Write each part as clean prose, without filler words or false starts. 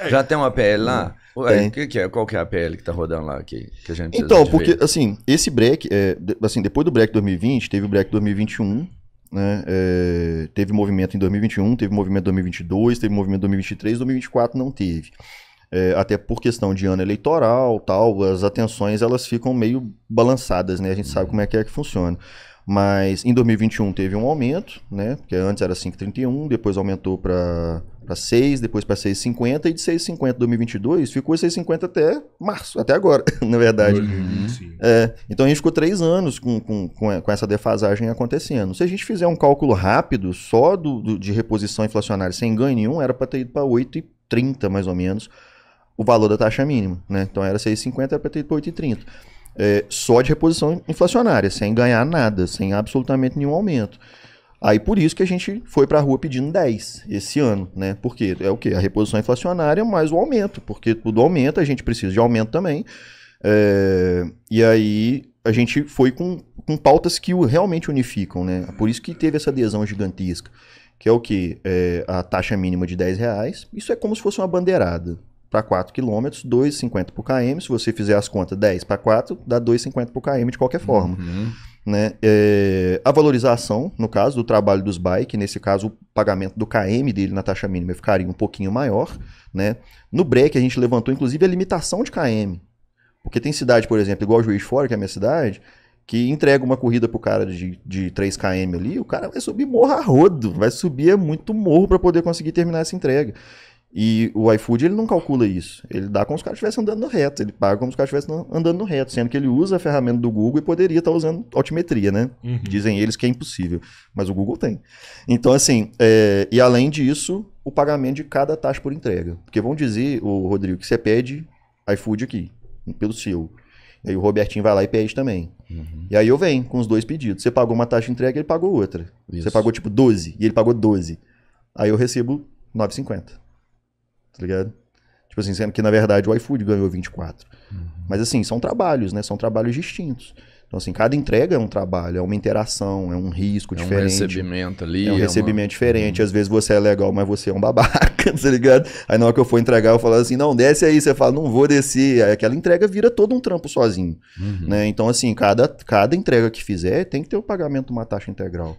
Já tem uma PL lá? Tem. Qual que é a PL que tá rodando lá que a gente precisa Então, de porque, ver? assim, esse break, assim, depois do break 2020, teve o break 2021, né? Teve movimento em 2021, teve movimento em 2022, teve movimento em 2023, 2024 não teve. Até por questão de ano eleitoral, tal, as atenções elas ficam meio balançadas, né? A gente sabe como é que funciona. Mas em 2021 teve um aumento, né? Porque antes era 5,31, depois aumentou para 6, depois para 6,50 e de 6,50 em 2022 ficou 6,50 até março, até agora, na verdade. Então a gente ficou 3 anos com essa defasagem acontecendo. Se a gente fizer um cálculo rápido só de reposição inflacionária sem ganho nenhum, era para ter ido para 8,30 mais ou menos o valor da taxa mínima, né? Então era 6,50, era para ter ido para 8,30. Só de reposição inflacionária, sem ganhar nada, sem absolutamente nenhum aumento. Aí por isso que a gente foi para a rua pedindo 10 esse ano, né? Porque é o quê? A reposição inflacionária mais o aumento, porque tudo aumenta, a gente precisa de aumento também. E aí a gente foi com pautas que realmente unificam, né? Por isso que teve essa adesão gigantesca, que é o quê? A taxa mínima de R$10, isso é como se fosse uma bandeirada. Para 4 km, 2,50 por km. Se você fizer as contas 10 para 4, dá 2,50 por km de qualquer forma. Né? A valorização, no caso, do trabalho dos bike, nesse caso, o pagamento do KM dele na taxa mínima ficaria um pouquinho maior. Né? No break, a gente levantou, inclusive, a limitação de KM. Porque tem cidade, por exemplo, igual Juiz de Fora, que é a minha cidade, que entrega uma corrida pro cara de 3 km ali, o cara vai subir morro a rodo, vai subir muito morro para poder conseguir terminar essa entrega. E o iFood, ele não calcula isso. Ele dá como se os caras estivessem andando no reto. Ele paga como se os caras estivessem andando no reto, sendo que ele usa a ferramenta do Google e poderia estar usando altimetria, né? Dizem eles que é impossível, mas o Google tem. Então, assim, e além disso, o pagamento de cada taxa por entrega. Porque vão dizer, o Rodrigo, que você pede iFood aqui, pelo seu. E aí o Robertinho vai lá e pede também. E aí eu venho com os 2 pedidos. Você pagou uma taxa de entrega, ele pagou outra. Isso. Você pagou tipo 12 e ele pagou 12. Aí eu recebo 9,50. Tá ligado? Tipo assim, sendo que na verdade o iFood ganhou 24. Mas assim, são trabalhos, né? São trabalhos distintos. Então assim, cada entrega é um trabalho, é uma interação, é um risco diferente. É um recebimento ali. É um recebimento diferente. Às vezes você é legal, mas você é um babaca, tá ligado? Aí na hora que eu for entregar, eu falo assim, não, desce aí. Você fala, não vou descer. Aí aquela entrega vira todo um trampo sozinho. Né? Então assim, cada entrega que fizer tem que ter o pagamento de uma taxa integral.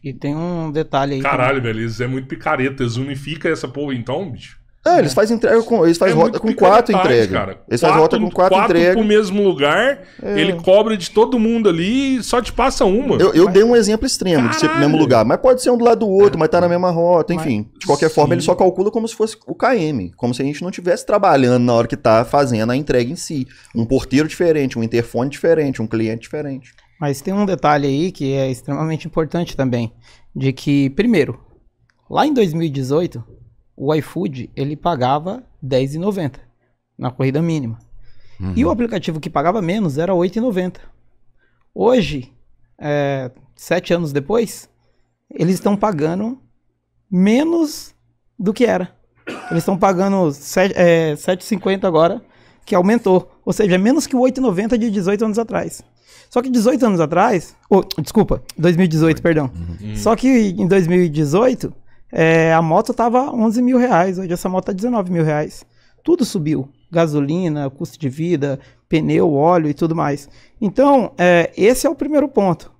E tem um detalhe aí. Caralho, velho, eles é muito picareta. Eles unificam essa porra então, bicho? Eles fazem entrega eles fazem rota com 4 entregas. Eles fazem rota com 4 entregas. Pro mesmo lugar, ele cobra de todo mundo ali e só te passa uma. Eu dei um exemplo extremo de ser pro mesmo lugar, mas pode ser um do lado do outro, mas tá na mesma rota, enfim. De qualquer forma, ele só calcula como se fosse o KM, como se a gente não estivesse trabalhando na hora que tá fazendo a entrega em si. Um porteiro diferente, um interfone diferente, um cliente diferente. Mas tem um detalhe aí que é extremamente importante também, de que, primeiro, lá em 2018... o iFood, ele pagava R$10,90 na corrida mínima. E o aplicativo que pagava menos era R$8,90. Hoje, 7 anos depois, eles estão pagando menos do que era. Eles estão pagando R$7,50 agora, que aumentou. Ou seja, é menos que o R$8,90 de 18 anos atrás. Só que 18 anos atrás... desculpa, 2018, perdão. Só que em 2018... a moto tava R$11 mil, hoje essa moto tá R$19 mil. Tudo subiu, gasolina, custo de vida, pneu, óleo e tudo mais. Então, esse é o primeiro ponto.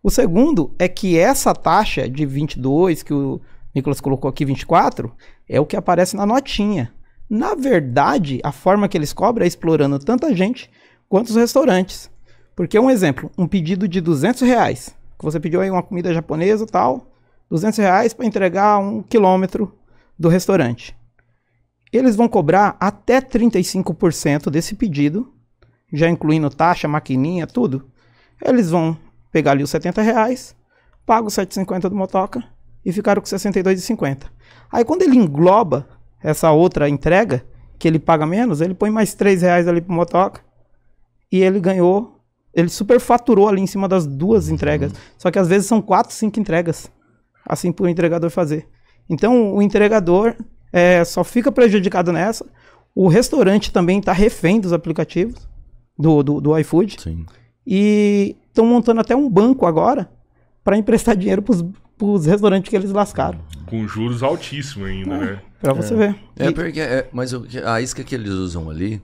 O segundo é que essa taxa de 22, que o Nicolas colocou aqui, 24, é o que aparece na notinha. Na verdade, a forma que eles cobram é explorando tanta gente quanto os restaurantes. Porque um exemplo, um pedido de R$200, que você pediu aí uma comida japonesa e tal... R$200 para entregar 1 quilômetro do restaurante. Eles vão cobrar até 35% desse pedido, já incluindo taxa, maquininha, tudo. Eles vão pegar ali os R$70, pagam os R$7,50 do motoca e ficaram com R$62,50. Aí quando ele engloba essa outra entrega, que ele paga menos, ele põe mais R$3 ali pro motoca e ele ganhou, ele superfaturou ali em cima das 2 entregas. Só que às vezes são 4, 5 entregas. Assim para o entregador fazer. Então o entregador só fica prejudicado nessa. O restaurante também está refém dos aplicativos do iFood. Sim. E estão montando até um banco agora para emprestar dinheiro para pros restaurantes que eles lascaram. Com juros altíssimos ainda, né? Pra você ver. Porque, mas a isca que eles usam ali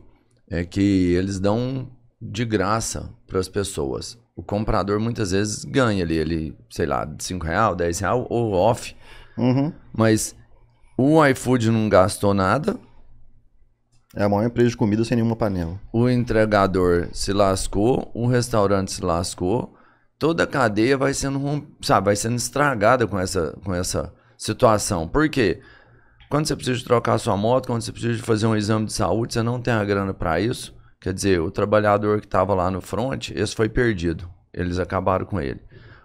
é que eles dão de graça para as pessoas. O comprador muitas vezes ganha ali, ele, sei lá, de R$5, R$10 ou off. Mas o iFood não gastou nada. É a maior empresa de comida sem nenhuma panela. O entregador se lascou, o restaurante se lascou. Toda a cadeia vai sendo, vai sendo estragada com essa situação. Por quê? Quando você precisa de trocar sua moto, quando você precisa de fazer um exame de saúde, você não tem a grana para isso. Quer dizer, o trabalhador que estava lá no front, esse foi perdido. Eles acabaram com ele.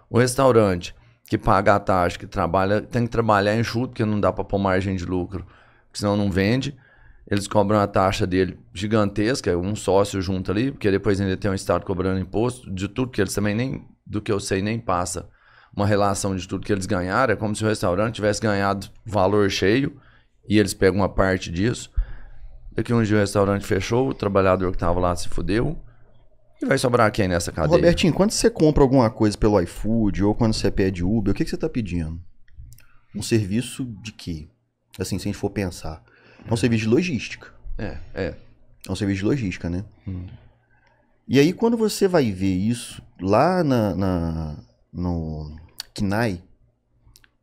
O restaurante que paga a taxa, que trabalha, tem que trabalhar enxuto, porque não dá para pôr margem de lucro, porque senão não vende. Eles cobram a taxa dele gigantesca, um sócio junto ali, porque depois ainda tem um estado cobrando imposto de tudo, que eles também nem, do que eu sei, nem passa uma relação de tudo que eles ganharam. É como se o restaurante tivesse ganhado valor cheio e eles pegam uma parte disso. Daqui um dia o restaurante fechou, o trabalhador que estava lá se fudeu. E vai sobrar quem nessa cadeia? Robertinho, quando você compra alguma coisa pelo iFood ou quando você pede Uber, o que você está pedindo? Um serviço de quê? Assim, se a gente for pensar. É um serviço de logística. É um serviço de logística, né? E aí, quando você vai ver isso lá no CNAE,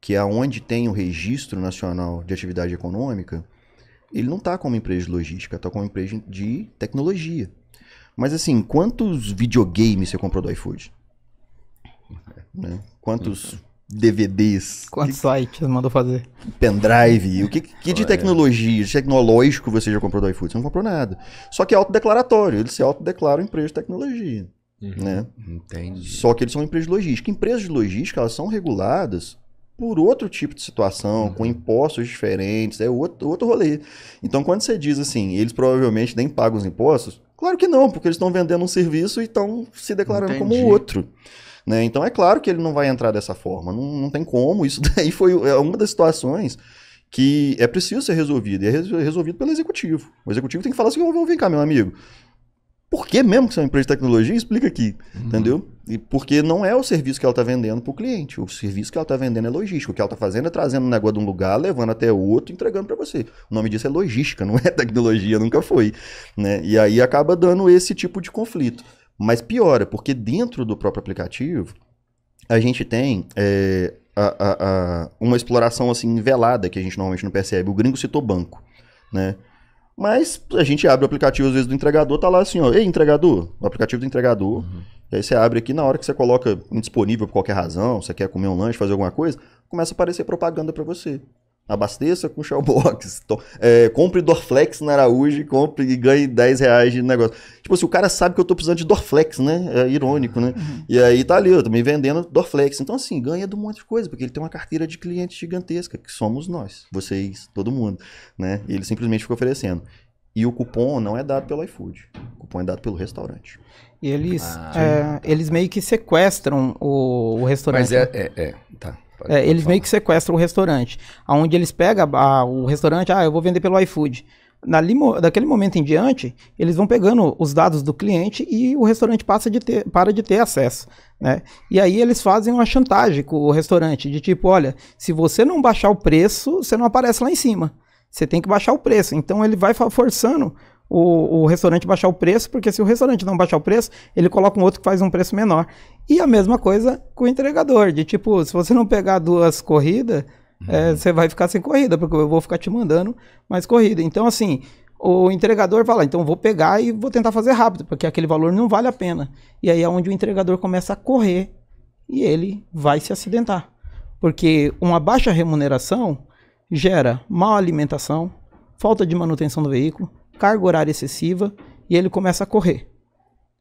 que é onde tem o Registro Nacional de Atividade Econômica, ele não está como empresa de logística, está como empresa de tecnologia. Mas assim, quantos videogames você comprou do iFood? Né? Quantos DVDs? Quantos sites mandou fazer? Pendrive? O que de tecnologia, de tecnológico você já comprou do iFood? Você não comprou nada. Só que é autodeclaratório, eles se autodeclaram empresa de tecnologia. Né? Entendi. Só que eles são empresas de logística. Empresas de logística, elas são reguladas por outro tipo de situação, com impostos diferentes, é outro rolê. Então, quando você diz assim, eles provavelmente nem pagam os impostos, claro que não, porque eles estão vendendo um serviço e estão se declarando como outro. Né? Então, é claro que ele não vai entrar dessa forma, não tem como. Isso daí é uma das situações que é preciso ser resolvido, e é resolvido pelo executivo. O executivo tem que falar assim, vem cá, meu amigo, por que mesmo que você é uma empresa de tecnologia? Explica aqui, entendeu? E porque não é o serviço que ela está vendendo para o cliente. O serviço que ela está vendendo é logística. O que ela está fazendo é trazendo um negócio de um lugar, levando até outro, entregando para você. O nome disso é logística, não é tecnologia, nunca foi. Né? E aí acaba dando esse tipo de conflito. Mas piora, porque dentro do próprio aplicativo, a gente tem uma exploração assim velada, que a gente normalmente não percebe. O gringo citou banco, né? Mas a gente abre o aplicativo, às vezes, do entregador, tá lá assim, ó, ei, entregador, o aplicativo do entregador. E aí você abre aqui, na hora que você coloca indisponível por qualquer razão, você quer comer um lanche, fazer alguma coisa, começa a aparecer propaganda para você. Abasteça com Shellbox. Compre Dorflex na Araújo e ganhe R$10 de negócio. Tipo assim, o cara sabe que eu tô precisando de Dorflex, né? É irônico, né? E aí tá ali, eu também vendendo Dorflex. Então assim, ganha de um monte de coisa, porque ele tem uma carteira de clientes gigantesca, que somos nós, vocês, todo mundo, né? E ele simplesmente fica oferecendo. E o cupom não é dado pelo iFood, o cupom é dado pelo restaurante. E eles meio que sequestram o restaurante. Mas tá. Eles meio que sequestram o restaurante, onde eles pegam o restaurante, eu vou vender pelo iFood. Daquele momento em diante, eles vão pegando os dados do cliente e o restaurante para de ter acesso. Né? E aí eles fazem uma chantagem com o restaurante, de tipo, olha, se você não baixar o preço, você não aparece lá em cima. Você tem que baixar o preço. Então ele vai forçando o restaurante baixar o preço, porque se o restaurante não baixar o preço, ele coloca um outro que faz um preço menor. E a mesma coisa com o entregador, de tipo, se você não pegar 2 corridas, você vai ficar sem corrida, porque eu vou ficar te mandando mais corrida. Então, assim, o entregador vai lá, então vou pegar e vou tentar fazer rápido, porque aquele valor não vale a pena. E aí é onde o entregador começa a correr e ele vai se acidentar. Porque uma baixa remuneração gera má alimentação, falta de manutenção do veículo, carga horária excessiva, e ele começa a correr.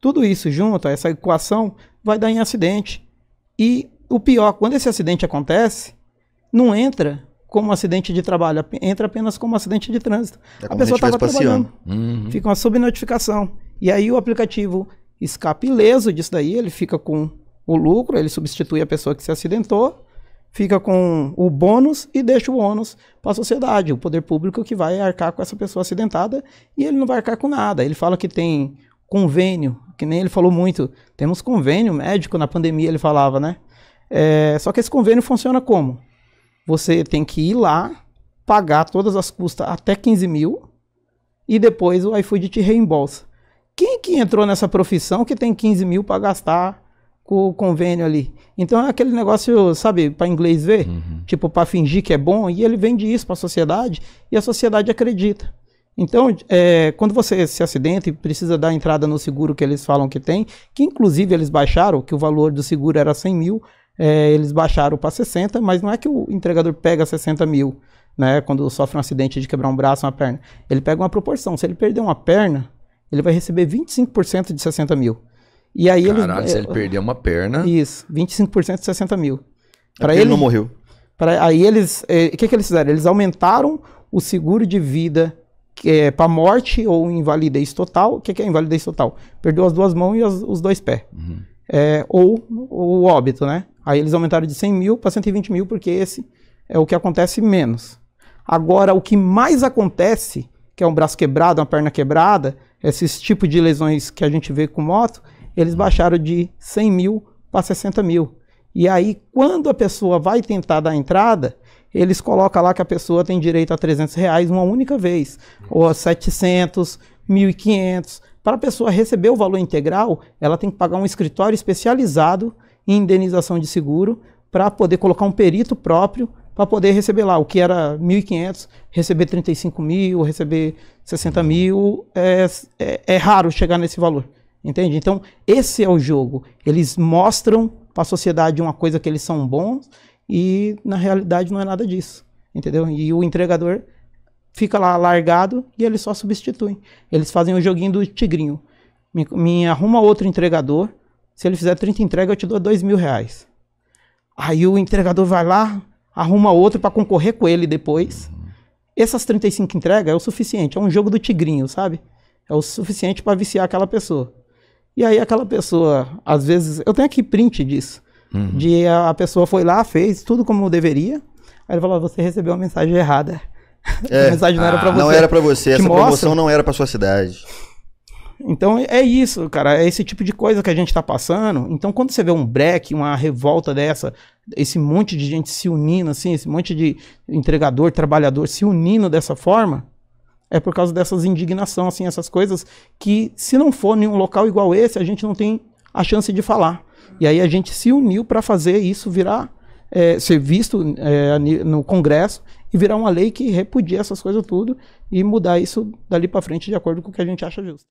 Tudo isso junto, essa equação, vai dar em acidente. E o pior, quando esse acidente acontece, não entra como acidente de trabalho, entra apenas como acidente de trânsito. A pessoa estava trabalhando, fica uma subnotificação. E aí o aplicativo escapa ileso disso daí, ele fica com o lucro, ele substitui a pessoa que se acidentou, fica com o bônus e deixa o ônus para a sociedade, o poder público que vai arcar com essa pessoa acidentada, e ele não vai arcar com nada. Ele fala que tem convênio, que nem ele falou muito, temos convênio médico, na pandemia ele falava, né? Só que esse convênio funciona como? Você tem que ir lá, pagar todas as custas até 15 mil e depois o iFood te reembolsa. Quem que entrou nessa profissão que tem 15 mil para gastar com o convênio ali? Então é aquele negócio, sabe, para inglês ver, tipo, para fingir que é bom, e ele vende isso para a sociedade e a sociedade acredita. Então, quando você se acidenta e precisa dar entrada no seguro que eles falam que tem, que inclusive eles baixaram, que o valor do seguro era 100 mil, eles baixaram para 60, mas não é que o entregador pega 60 mil, né, quando sofre um acidente de quebrar um braço, uma perna. Ele pega uma proporção. Se ele perder uma perna, ele vai receber 25% de 60 mil. E aí Caralho, se ele perder uma perna... Isso, 25% de 60 mil. Para ele não morreu. Aí eles... O que eles fizeram? Eles aumentaram o seguro de vida para morte ou invalidez total. O que é invalidez total? Perdeu as duas mãos e os dois pés. Ou o óbito, né? Aí eles aumentaram de 100 mil para 120 mil, porque esse é o que acontece menos. Agora, o que mais acontece, que é um braço quebrado, uma perna quebrada, esses tipos de lesões que a gente vê com moto, eles baixaram de 100 mil para 60 mil. E aí, quando a pessoa vai tentar dar entrada, eles colocam lá que a pessoa tem direito a R$300 uma única vez, ou a 700, 1.500. Para a pessoa receber o valor integral, ela tem que pagar um escritório especializado em indenização de seguro para poder colocar um perito próprio para poder receber lá. O que era 1.500, receber 35 mil, receber 60 mil, é raro chegar nesse valor. Entende? Então, esse é o jogo. Eles mostram para a sociedade uma coisa que eles são bons e, na realidade, não é nada disso. Entendeu? E o entregador fica lá largado e eles só substituem. Eles fazem o joguinho do tigrinho. Me arruma outro entregador. Se ele fizer 30 entregas, eu te dou R$2.000. Aí o entregador vai lá, arruma outro para concorrer com ele depois. Essas 35 entregas é o suficiente. É um jogo do tigrinho, sabe? É o suficiente para viciar aquela pessoa. E aí aquela pessoa, às vezes... Eu tenho aqui print disso. De a pessoa foi lá, fez tudo como deveria. Aí ele falou, você recebeu uma mensagem errada. A mensagem não era para você. Não era para você. Essa promoção não era para sua cidade. Então é isso, cara. É esse tipo de coisa que a gente tá passando. Então quando você vê um break, uma revolta dessa, esse monte de gente se unindo assim, esse monte de entregador, trabalhador se unindo dessa forma, é por causa dessas indignação, assim, essas coisas que, se não for em um local igual esse, a gente não tem a chance de falar. E aí a gente se uniu para fazer isso virar, ser visto no Congresso e virar uma lei que repudia essas coisas tudo e mudar isso dali para frente de acordo com o que a gente acha justo.